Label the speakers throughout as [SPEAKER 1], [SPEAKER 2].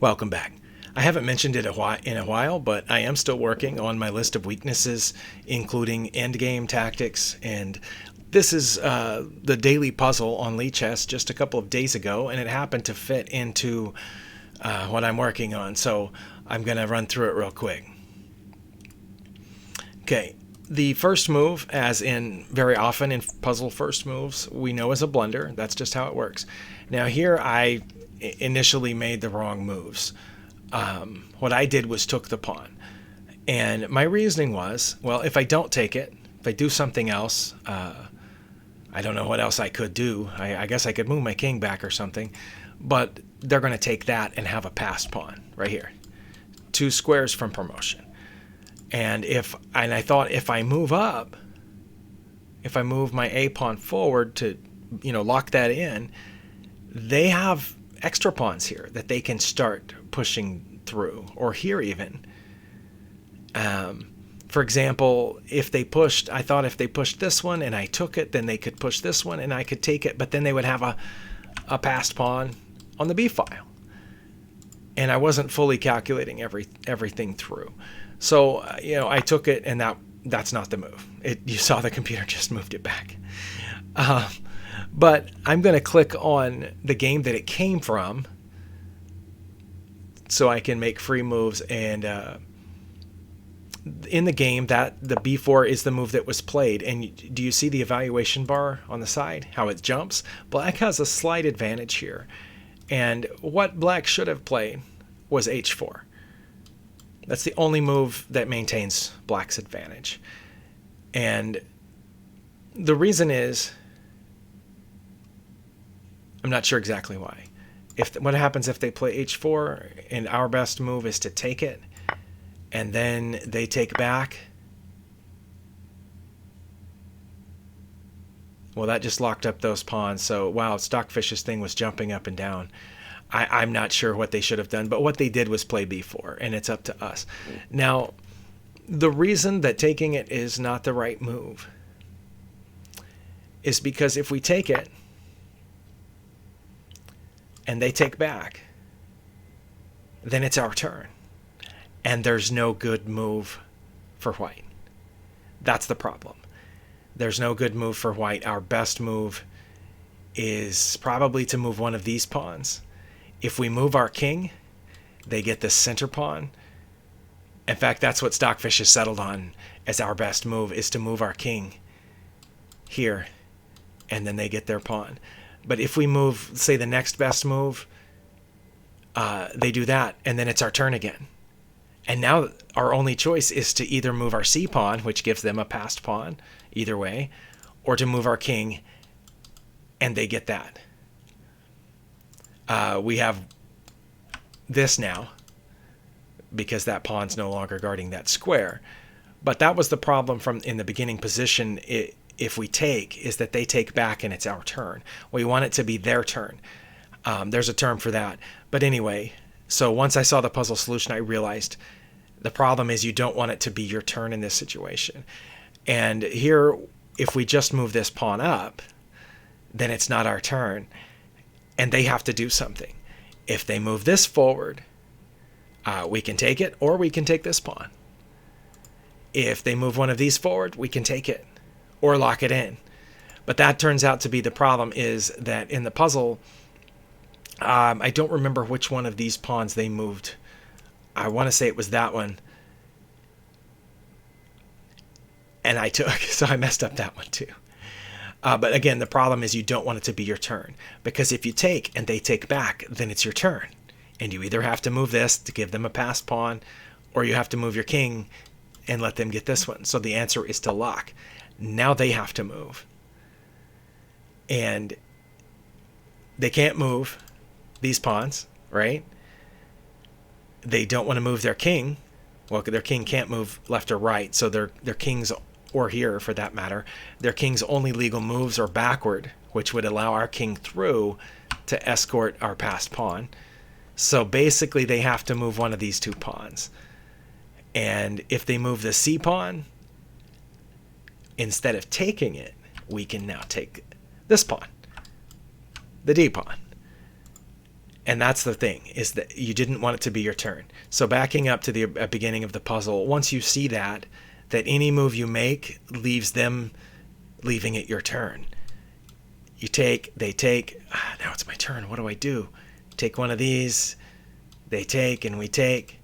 [SPEAKER 1] Welcome back. I haven't mentioned it in a while, but I am still working on my list of weaknesses, including endgame tactics, and this is the daily puzzle on Lee Chess just a couple of days ago, and it happened to fit into what I'm working on, so I'm going to run through it real quick. Okay, the first move, as in very often in puzzle first moves, we know is a blunder. That's just how it works. Now here I initially made the wrong moves. What I did was took the pawn. And my reasoning was, well, if I don't take it, if I do something else, I don't know what else I could do. I guess I could move my king back or something. But they're going to take that and have a passed pawn right here. 2 squares from promotion. And I thought if I move up, if I move my A pawn forward to, lock that in, they have extra pawns here that they can start pushing through, or here even. For example, I thought if they pushed this one and I took it, then they could push this one and I could take it, but then they would have a passed pawn on the B file. And I wasn't fully calculating everything through. So, I took it, and that's not the move. You saw the computer just moved it back. But I'm going to click on the game that it came from so I can make free moves. And in the game, that the B4 is the move that was played. And do you see the evaluation bar on the side, how it jumps? Black has a slight advantage here. And what black should have played was H4. That's the only move that maintains black's advantage. And the reason is, I'm not sure exactly why. What happens if they play H4 and our best move is to take it and then they take back? Well, that just locked up those pawns. So, wow, Stockfish's thing was jumping up and down. I'm not sure what they should have done, but what they did was play B4, and it's up to us. Now, the reason that taking it is not the right move is because if we take it and they take back, then it's our turn, and there's no good move for white. That's the problem. There's no good move for white. Our best move is probably to move one of these pawns. If we move our king, they get the center pawn. In fact, that's what Stockfish has settled on as our best move, is to move our king here, and then they get their pawn. But if we move, say, the next best move, they do that, and then it's our turn again. And now our only choice is to either move our C pawn, which gives them a passed pawn, either way, or to move our king, and they get that. We have this now because that pawn's no longer guarding that square. But that was the problem from in the beginning position. If we take, is that they take back and it's our turn. We want it to be their turn. There's a term for that. But anyway, so once I saw the puzzle solution, I realized the problem is you don't want it to be your turn in this situation. And here, if we just move this pawn up, then it's not our turn. And they have to do something. If they move this forward, we can take it, or we can take this pawn. If they move one of these forward, we can take it, or lock it in. But that turns out to be the problem, is that in the puzzle, I don't remember which one of these pawns they moved. I want to say it was that one. And I took, so I messed up that one too. But again, the problem is you don't want it to be your turn, because if you take and they take back, then it's your turn. And you either have to move this to give them a passed pawn, or you have to move your king and let them get this one. So the answer is to lock. Now they have to move. And they can't move these pawns, right? They don't want to move their king. Well, their king can't move left or right, so their king's, or here for that matter, their king's only legal moves are backward, which would allow our king through to escort our passed pawn. So basically they have to move one of these 2 pawns. And if they move the C pawn, instead of taking it, we can now take this pawn, the D pawn. And that's the thing, is that you didn't want it to be your turn. So backing up to the beginning of the puzzle, once you see that any move you make leaves them leaving it your turn. You take, they take, now it's my turn, what do I do? Take one of these, they take, and we take.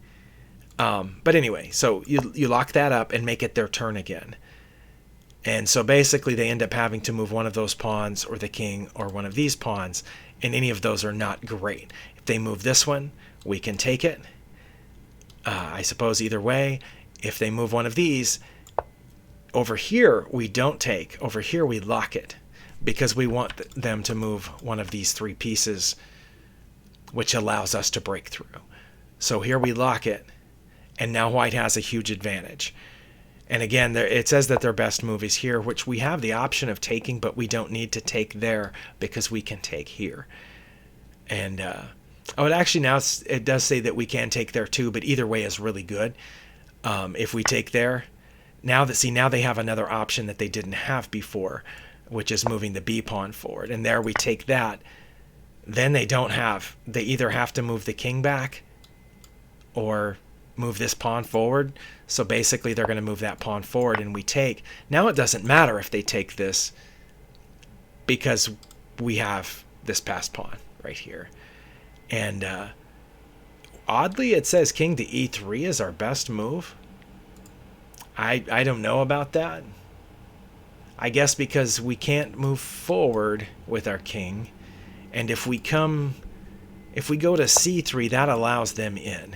[SPEAKER 1] But anyway, so you lock that up and make it their turn again. And so basically they end up having to move one of those pawns or the king or one of these pawns, and any of those are not great. If they move this one, we can take it. I suppose either way. If they move one of these, over here we don't take. Over here we lock it, because we want them to move one of these three pieces, which allows us to break through. So here we lock it, and now white has a huge advantage. And again, it says that their best move is here, which we have the option of taking, but we don't need to take there because we can take here. And it actually now it does say that we can take there too, but either way is really good. If we take there, now they have another option that they didn't have before, which is moving the B pawn forward. And there we take that. Then they either have to move the king back or move this pawn forward. So basically they're going to move that pawn forward and we take. Now it doesn't matter if they take this, because we have this passed pawn right here. And oddly it says king to e3 is our best move. I don't know about that. I guess because we can't move forward with our king, and if we go to c3, that allows them in.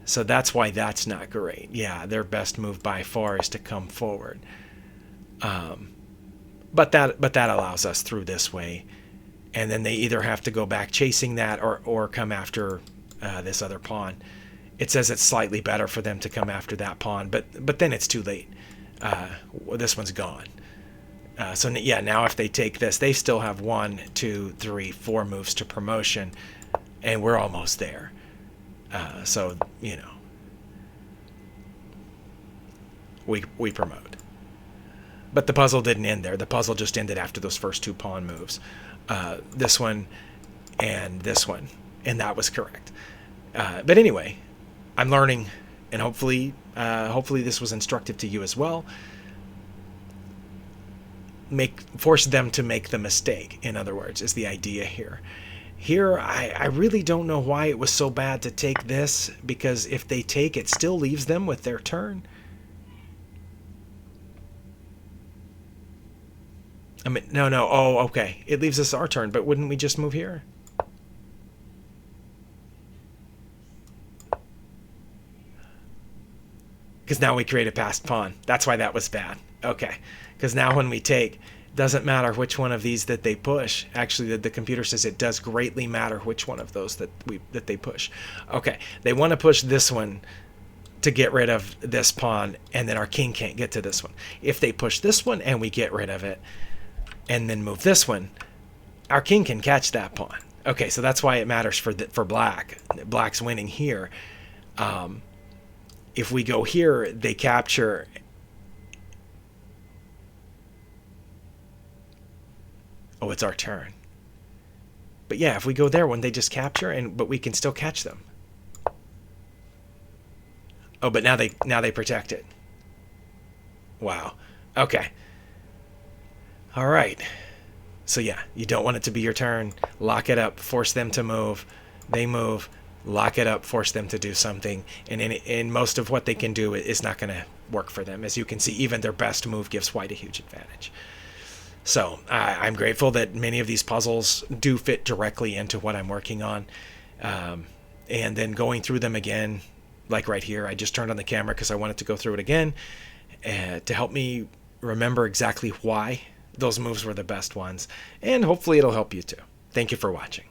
[SPEAKER 1] So that's why that's not great. Yeah, their best move by far is to come forward. But that allows us through this way, and then they either have to go back chasing that or come after this other pawn. It says it's slightly better for them to come after that pawn, but then it's too late. This one's gone. So yeah, now if they take this, they still have 1, 2, 3, 4 moves to promotion, and we're almost there. So we promote. But the puzzle didn't end there. The puzzle just ended after those first 2 pawn moves. This one and this one, and that was correct. But anyway, I'm learning, and hopefully this was instructive to you as well. Force them to make the mistake, in other words, is the idea here. Here, I really don't know why it was so bad to take this, because if they take, it still leaves them with their turn. I mean, no. Oh, okay. It leaves us our turn, but wouldn't we just move here? Because now we create a passed pawn. That's why that was bad. Okay. Because now when we take, doesn't matter which one of these that they push. Actually, the computer says it does greatly matter which one of those that they push. Okay. They want to push this one to get rid of this pawn, and then our king can't get to this one. If they push this one and we get rid of it, and then move this one, our king can catch that pawn. Okay, so that's why it matters for black. Black's winning here. If we go here, they capture. Oh, it's our turn. But yeah, if we go there, when they just capture, but we can still catch them. Oh, but now they protect it. Wow. Okay. All right. So yeah, you don't want it to be your turn. Lock it up. Force them to move. They move. Lock it up. Force them to do something. And most of what they can do is not going to work for them. As you can see, even their best move gives white a huge advantage. So I'm grateful that many of these puzzles do fit directly into what I'm working on. And then going through them again, like right here, I just turned on the camera because I wanted to go through it again to help me remember exactly why those moves were the best ones. And hopefully it'll help you too. Thank you for watching.